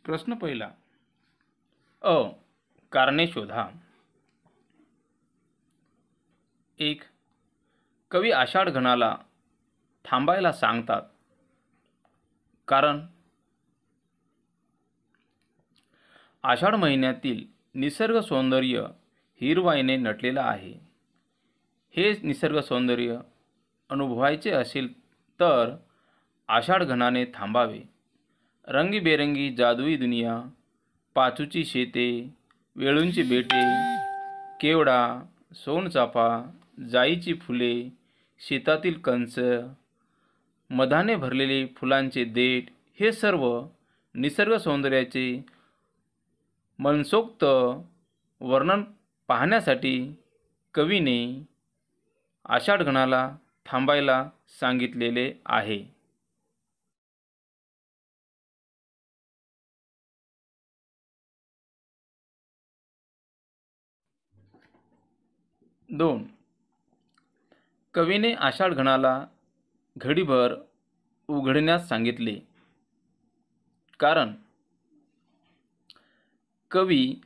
प्रश्न पहिला अ. कारणे शोधा. 1. कवी आषाढ घनाला थांबायला सांगतात. कारण आषाढ महिन्यातील निसर्ग सौंदर्य हिरवाईने नटलेलं आहे. हे निसर्ग सौंदर्य अनुभवायचे असेल तर आषाढ घनाने थांबावे. रंगीबेरंगी जादुई दुनिया, पाचूची शेते, वेळूंची बेटे, केवडा, सोनचाफा, जाईची फुले, शेतातील कंस, मधाने भरलेले फुलांचे देठ हे सर्व निसर्ग सौंदर्याचे मनसोक्त वर्णन पाहण्यासाठी कवीने आषाढ घनाला थांबायला सांगितलेले आहे. 2. कवीने आषाढ घनाला घडीभर उघडण्यास सांगितले. कारण कवी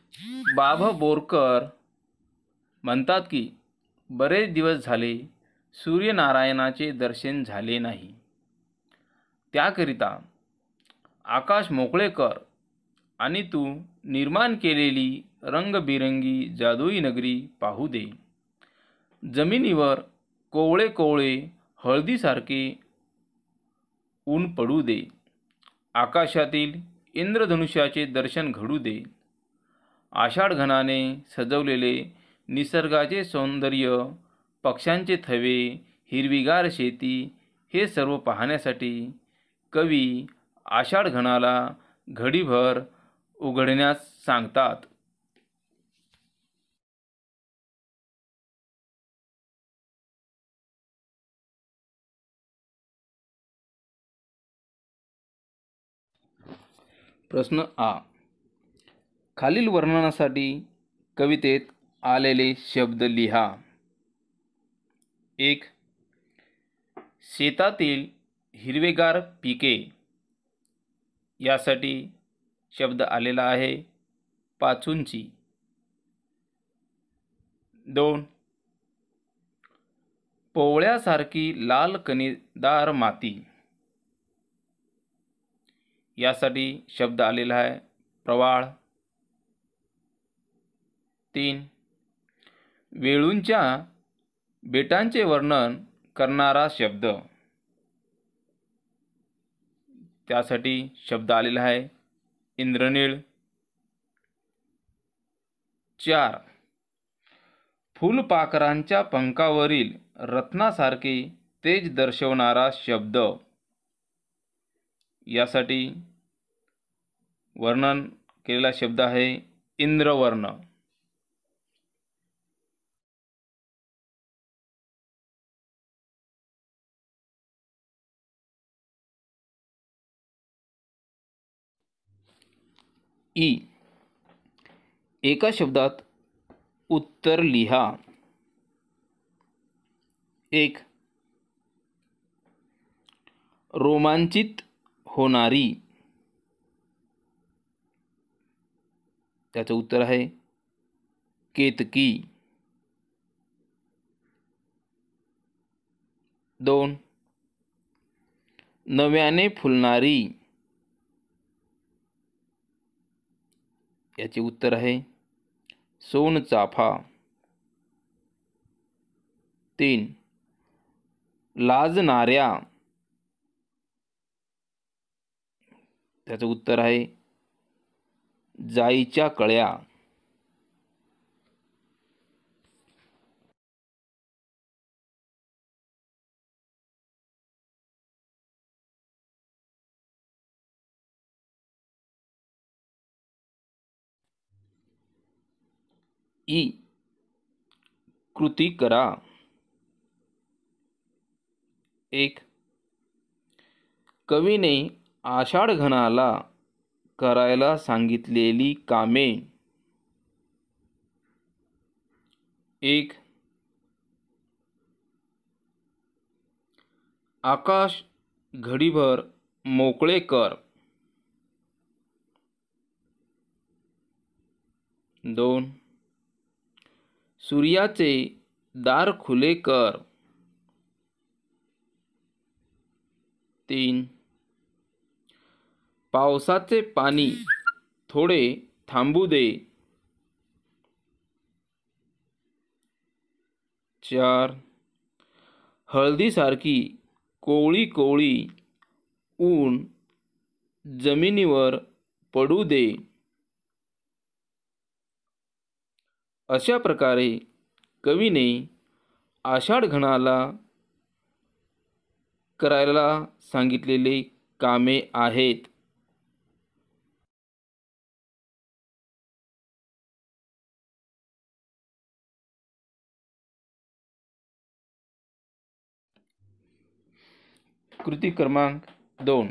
बाभ बोरकर म्हणतात की बरेच दिवस झाले सूर्यनारायणाचे दर्शन झाले नाही. त्याकरिता आकाश मोकळे कर आणि तू निर्माण केलेली रंगबिरंगी जादुई नगरी पाहू दे. जमिनीवर कोवळे कोवळे हळदीसारखे ऊन पडू दे. आकाशातील इंद्रधनुष्याचे दर्शन घडू दे. आषाढ घनाने सजवलेले निसर्गाचे सौंदर्य, पक्ष्यांचे थवे, हिरवीगार शेती हे सर्व पाहण्यासाठी कवी आषाढ घनाला घडीभर उघडण्यास सांगतात. प्रश्न आ. खालील वर्णनासाठी कवितेत आलेले शब्द लिहा. 1. शेतातील हिरवेगार पिके. यासाठी शब्द आलेला आहे पाचूंची. 2. पोवळ्यासारखी लाल कणीदार माती. यासाठी शब्द आलेला आहे प्रवाळ. 3. वेळूंच्या बेटांचे वर्णन करणारा शब्द. त्यासाठी शब्द आलेला आहे इंद्रनीळ. 4. फुलपाखरांच्या पंखावरील रत्नासारखे तेज दर्शवणारा शब्द. यासाठी वर्णन केलेला शब्द आहे इंद्रवर्ण. 4. एका शब्दात उत्तर लिहा. 1. रोमांचित होणारी. त्याचं उत्तर आहे केतकी. 2. नव्याने फुलणारी. याचे उत्तर आहे सोनचाफा. 3. लाजणाऱ्या. त्याचं उत्तर आहे जाईच्या कळ्या. 4. कृती करा. 1. कवीने आषाढ घनाला करायला सांगितलेली कामे. 1. आकाश घडीभर मोकळे कर. 2. सूर्याचे दार खुले कर. 3. पावसाचे पाणी थोडे थांबू दे. 4. हळदीसारखी कोवळी कोवळी ऊन जमिनीवर पडू दे. अशा प्रकारे कवीने आषाढघनाला करायला सांगितलेले कामे आहेत. कृती क्रमांक 2.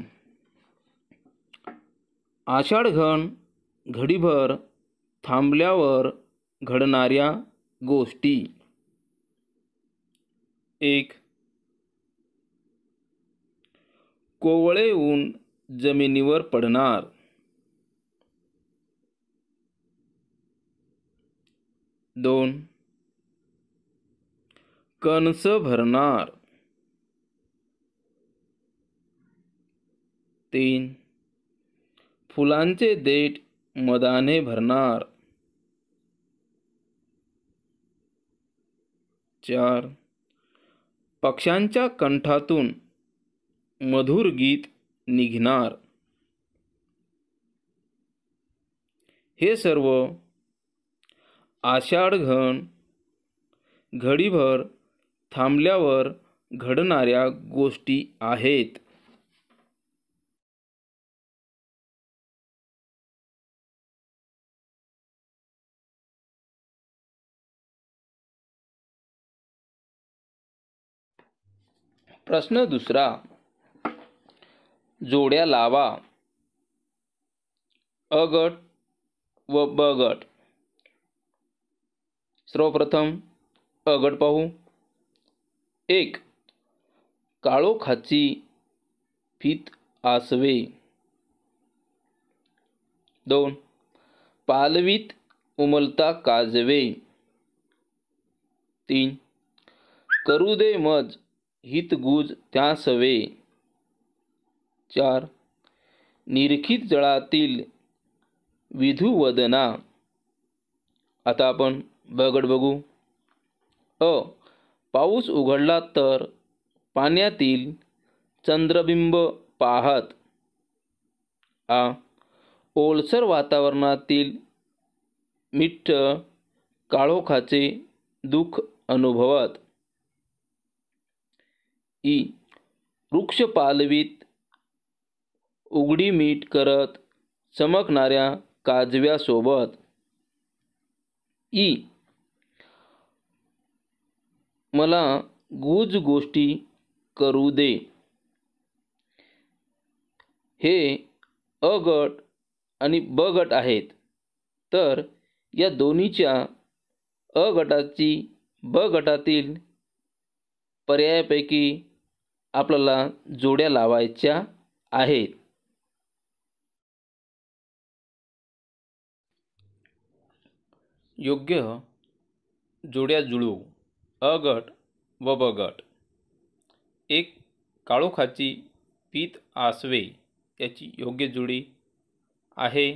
आषाढघन घडीभर थांबल्यावर घडणाऱ्या गोष्टी. 1. कोवळे ऊन जमिनीवर पडणार. 2. कणस भरणार. 3. फुलांचे देठ मदाने भरणार. 4. पक्ष्यांच्या कंठातून मधुर गीत निघणार. हे सर्व आषाढघन घडीभर थांबल्यावर घडणाऱ्या गोष्टी आहेत. प्रश्न दुसरा. जोड्या लावा. अ गट व ब गट. सर्वप्रथम अ गट पाहू. 1. काळोखाची फीत आसवे. 2. पालवीत उमलता काजवे. 3. करू दे मज हितगुज त्यासवे. 4. निरखित जळातील विधुवदना. आता आपण ब गट बघू. अ. पाऊस उघडला तर पाण्यातील चंद्रबिंब पाहत. आ. ओलसर वातावरणातील मिठ्ठ काळोखाचे दुःख अनुभवत. ई. वृक्ष पालवीत उघडी मीठ करत चमकणाऱ्या काजव्यासोबत. ई. मला गुज गोष्टी करू दे. हे अ गट आणि ब गट आहेत, तर या दोन्हीच्या अ गटाची ब गटातील पर्यायापैकी आपल्याला जोड्या लावायच्या आहेत. योग्य जोड्या जुळवू. अ गट व ब गट. 1. काळोखाची फीत आसवे याची योग्य जोडी आहे.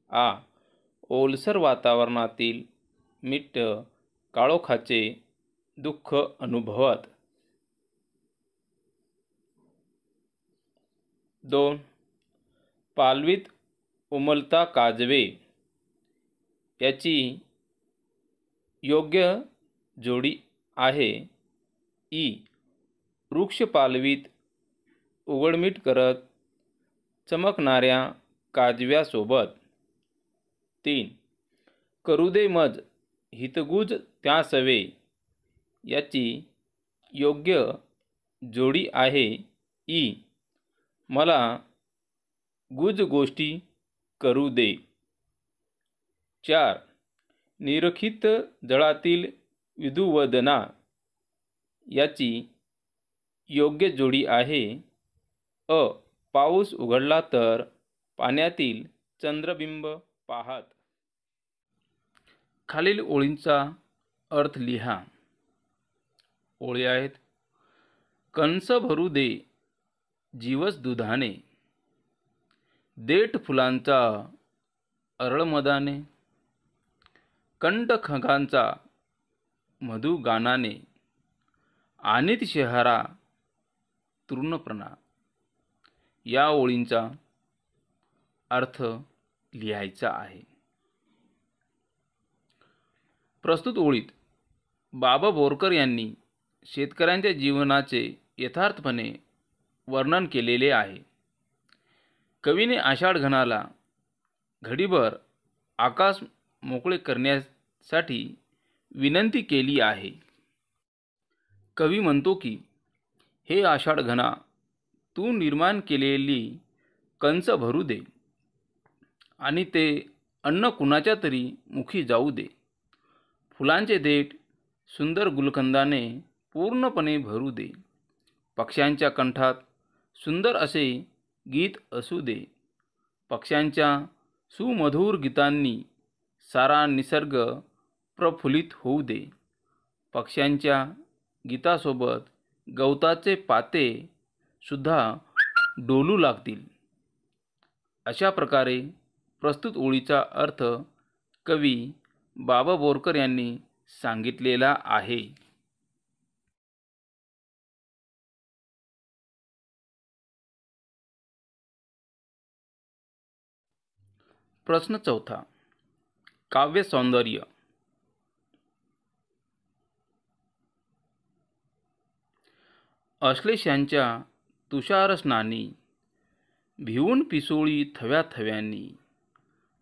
आ. ओलसर वातावरणातील मिठ्ठ काळोखाचे दुःख अनुभवत. 2. पालवीत उमलता काजवे याची योग्य जोडी आहे. ई. वृक्ष पालवीत उघडमीठ करत चमकणाऱ्या काजव्यासोबत. 3. करू दे मज हितगुज त्यासवे याची योग्य जोडी आहे. ई. मला गुज गोष्टी करू दे. 4. निरखित जळातील विधुवदना याची योग्य जोडी आहे. अ. पाऊस उघडला तर पाण्यातील चंद्रबिंब पाहत. खालील ओळींचा अर्थ लिहा. ओळी आहेत: कंस भरू दे जीवस दुधाने, देठ फुलांचा अरळ मदाने, कंठ खगांचा मधु गानाने, आणीत शहारा तृणप्रणा. या ओळींचा अर्थ लिहायचा आहे. प्रस्तुत ओळीत बाबा बोरकर यांनी शेतकऱ्यांच्या जीवनाचे यथार्थपणे वर्णन केलेले आहे. कवीने आषाढ घनाला घडीभर आकाश मोकळे करण्यासाठी विनंती केली आहे. कवी म्हणतो की, हे आषाढ घना, तू निर्माण केलेली कंस भरू दे आणि ते अन्न कुणाच्या तरी मुखी जाऊ दे. फुलांचे देठ सुंदर गुलकंदाने पूर्णपणे भरू दे. पक्ष्यांच्या कंठात सुंदर असे गीत असू दे. पक्ष्यांच्या सुमधुर गीतांनी सारा निसर्ग प्रफुल्लित होऊ दे. पक्ष्यांच्या गीतासोबत गवताचे पाते सुद्धा डोलू लागतील. अशा प्रकारे प्रस्तुत ओळीचा अर्थ कवी बाबा बोरकर यांनी सांगितलेला आहे. प्रश्न चौथा. काव्य सौंदर्य. अश्लेषांच्या तुषार स्नानी, भिवून पिसोळी थव्या थव्यांनी,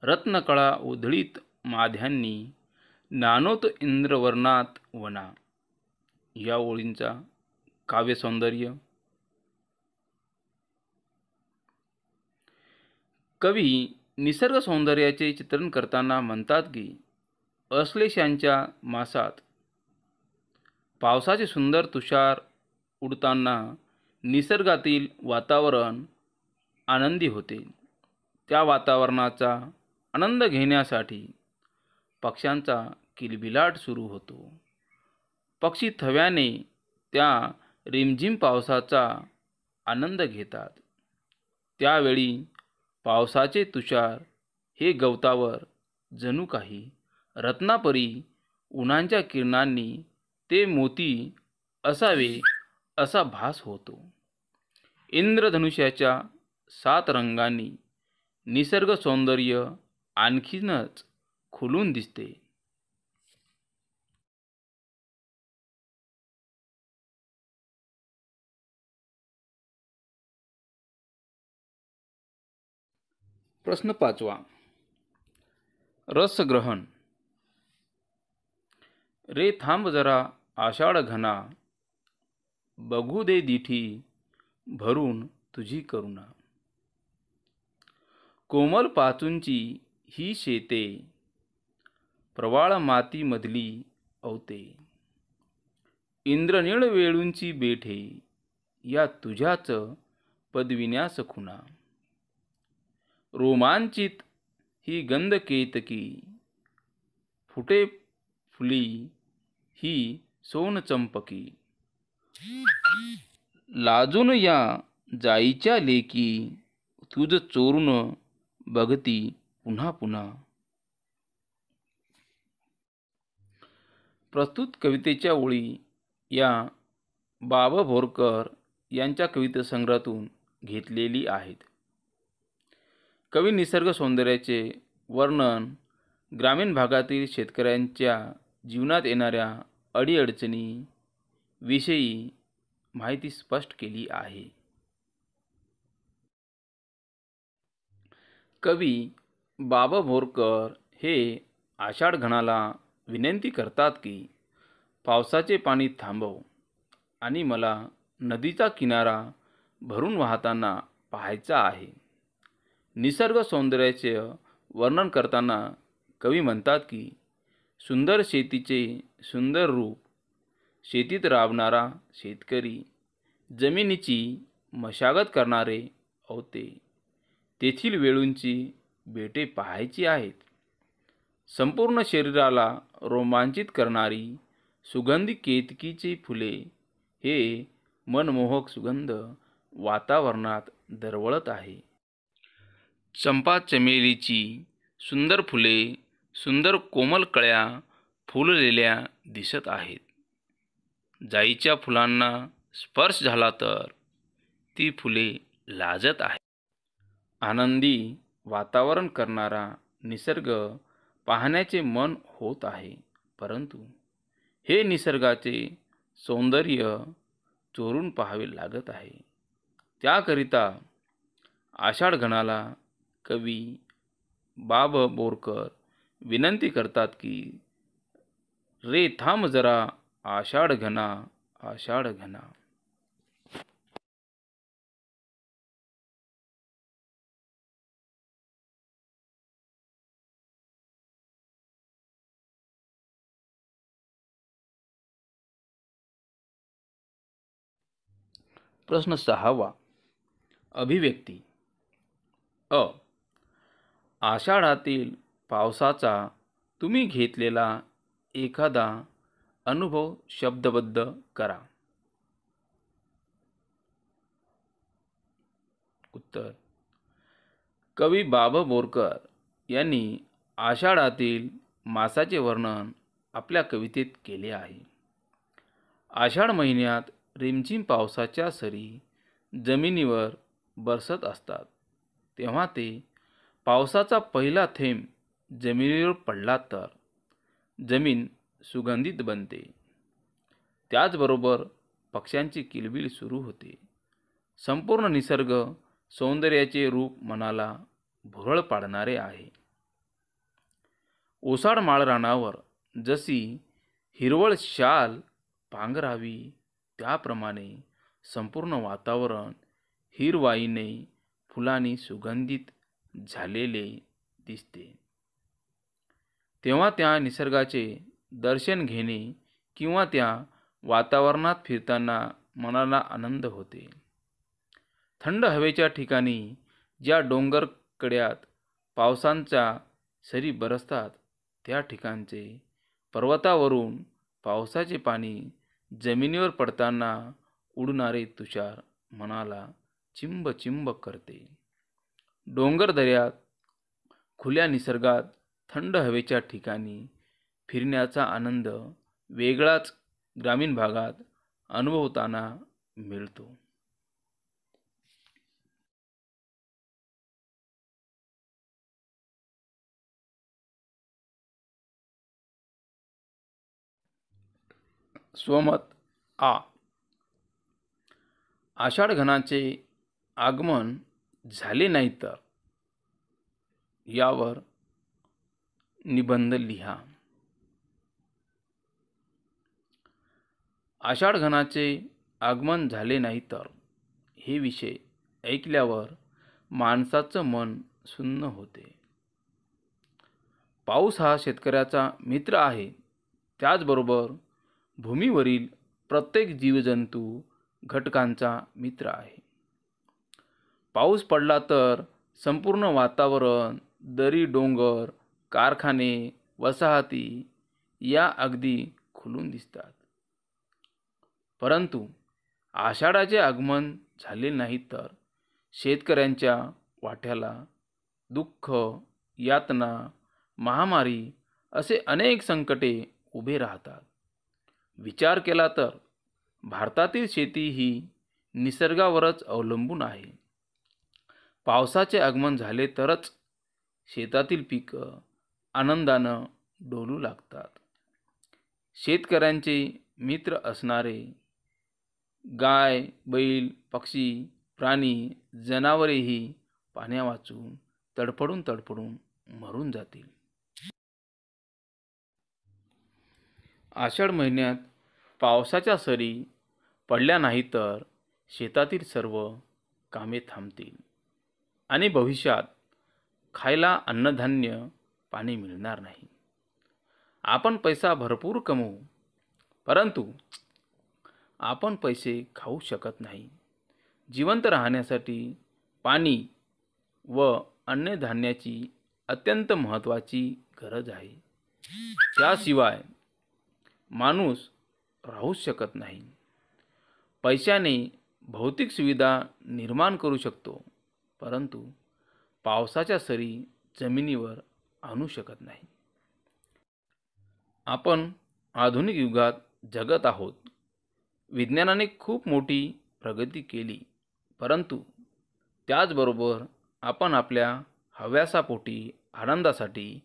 रत्नकळा उधळीत माध्यांनी, नानोत इंद्रवर्णात वना. या ओळींचा काव्य सौंदर्य. कवी निसर्ग सौंदर्याचे चित्रण करताना म्हणतात की, अश्लेषांच्या मासात पावसाचे सुंदर तुषार उडताना निसर्गातील वातावरण आनंदी होते. त्या वातावरणाचा आनंद घेण्यासाठी पक्ष्यांचा किलबिलाट सुरू होतो. पक्षी थव्याने त्या रिमझिम पावसाचा आनंद घेतात. त्यावेळी पावसाचे तुषार हे गवतावर जणू काही रत्नापरी उन्हाच्या किरणांनी ते मोती असावे असा भास होतो. इंद्रधनुष्याच्या 7 रंगांनी निसर्ग सौंदर्य आणखीनच खुलून दिसते. प्रश्न 5वा. रसग्रहण. रे थांब जरा आषाढ घना, बघू दे दिठी भरून तुझी करुणा. कोमल पाचूंची ही शेते, प्रवाळ माती मधली अवते. इंद्रनीळ वेळूंची बेठे, या तुझ्याच पदविन्यास खुणा. रोमांचित ही गंध केतकी, फुटे फुली ही सोन चंपकी. लाजून या जाईच्या लेकी, तुझ चोरून बघती पुन्हा पुन्हा. प्रस्तुत कवितेच्या ओळी या बाबा बोरकर यांच्या कविता संग्रहातून घेतलेली आहेत. कवी निसर्ग सौंदर्याचे वर्णन, ग्रामीण भागातील शेतकऱ्यांच्या जीवनात येणाऱ्या अडीअडचणी विषयी माहिती स्पष्ट केली आहे. कवी बाबा बोरकर हे आषाढ घनाला विनंती करतात की, पावसाचे पाणी थांबव आणि मला नदीचा किनारा भरून वाहताना पाहायचा आहे. निसर्ग सौंदर्याचे वर्णन करताना कवी म्हणतात की, सुंदर शेतीचे सुंदर रूप, शेतीत राबणारा शेतकरी, जमिनीची मशागत करणारे अवते, तेथील वेळूंची बेटे पाहायची आहेत. संपूर्ण शरीराला रोमांचित करणारी सुगंधी केतकीची फुले हे मनमोहक सुगंध वातावरणात दरवळत आहे. चंपा चमेलीची सुंदर फुले सुंदर कोमल कळ्या फुललेल्या दिसत आहेत. जाईच्या फुलांना स्पर्श झाला तर ती फुले लाजत आहेत. आनंदी वातावरण करणारा निसर्ग पाहण्याचे मन होत आहे, परंतु हे निसर्गाचे सौंदर्य चोरून पाहावे लागत आहे. त्याकरिता आषाढघनाला कवी बाब बोरकर विनंती करतात की रे थांब जरा आषाढ घना, आषाढ घना. प्रश्न 6वा. अभिव्यक्ती. अ. आषाढातील पावसाचा तुम्ही घेतलेला एखादा अनुभव शब्दबद्ध करा. उत्तर. कवी बाब बोरकर यांनी आषाढातील मासाचे वर्णन आपल्या कवितेत केले आहे. आषाढ महिन्यात रिमझिम पावसाच्या सरी जमिनीवर बरसत असतात, तेव्हा ते पावसाचा पहिला थेंब जमिनीवर पडला तर जमीन सुगंधित बनते. त्याचबरोबर पक्ष्यांची किलबिल सुरू होते. संपूर्ण निसर्ग सौंदर्याचे रूप मनाला भुरळ पाडणारे आहे. ओसाड माळ रानावर जशी हिरवळ शाल पांघरावी, त्याप्रमाणे संपूर्ण वातावरण हिरवाईने फुलांनी सुगंधित झालेले दिसते. तेव्हा त्या निसर्गाचे दर्शन घेणे किंवा त्या वातावरणात फिरताना मनाला आनंद होते. थंड हवेच्या ठिकाणी ज्या डोंगर कड्यात पावसांच्या सरी बरसतात, त्या ठिकाणचे पर्वतावरून पावसाचे पाणी जमिनीवर पडताना उडणारे तुषार मनाला चिंब चिंब करते. डोंगर दऱ्यात खुल्या निसर्गात थंड हवेच्या ठिकाणी फिरण्याचा आनंद वेगळाच ग्रामीण भागात अनुभवताना मिळतो. स्वमत. आ. आषाढ घनाचे आगमन झाले नाही तर यावर निबंध लिहा. आषाढ घनाचे आगमन झाले नाही तर हे विषय ऐकल्यावर माणसाचं मन सुन्न होते. पाऊस हा शेतकऱ्याचा मित्र आहे, त्याचबरोबर भूमीवरील प्रत्येक जीवजंतू घटकांचा मित्र आहे. पाऊस पडला तर संपूर्ण वातावरण, दरी, डोंगर, कारखाने, वसाहती या अगदी खुलून दिसतात. परंतु आषाढाचे आगमन झाले नाही तर शेतकऱ्यांच्या वाट्याला दुःख, यातना, महामारी असे अनेक संकटे उभे राहतात. विचार केला तर भारतातील शेती ही निसर्गावरच अवलंबून आहे. पावसाचे आगमन झाले तरच शेतातील पिकं आनंदानं डोलू लागतात. शेतकऱ्यांचे मित्र असणारे गाय, बैल, पक्षी, प्राणी, जनावरेही पाण्यावाचून तडफडून तडफडून मरून जातील. आषाढ महिन्यात पावसाच्या सरी पडल्या नाही तर शेतातील सर्व कामे थांबतील आणि भविष्यात खायला अन्नधान्य, पाणी मिळणार नाही. आपण पैसा भरपूर कमवू, परंतु आपण पैसे खाऊ शकत नाही. जिवंत राहण्यासाठी पाणी व अन्नधान्याची अत्यंत महत्त्वाची गरज आहे. त्याशिवाय माणूस राहूच शकत नाही. पैशाने भौतिक सुविधा निर्माण करू शकतो, परंतु पावसाच्या सरी जमिनीवर आणू शकत नाही. आपण आधुनिक युगात जगत आहोत. विज्ञानाने खूप मोठी प्रगती केली, परंतु त्याचबरोबर आपण आपल्या हव्यासापोटी आनंदासाठी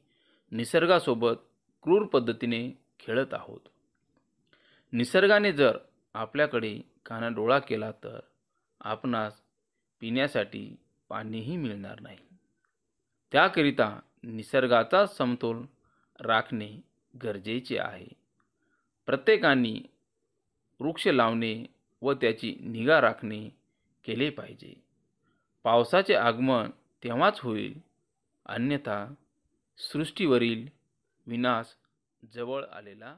निसर्गासोबत क्रूर पद्धतीने खेळत आहोत. निसर्गाने जर आपल्याकडे कानाडोळा केला तर आपणास पिण्यासाठी पाणीही मिळणार नाही. त्याकरिता निसर्गाचा समतोल राखणे गरजेचे आहे. प्रत्येकाने वृक्ष लावणे व त्याची निगा राखणे केले पाहिजे. पावसाचे आगमन तेव्हाच होईल, अन्यथा सृष्टीवरील विनाश जवळ आलेला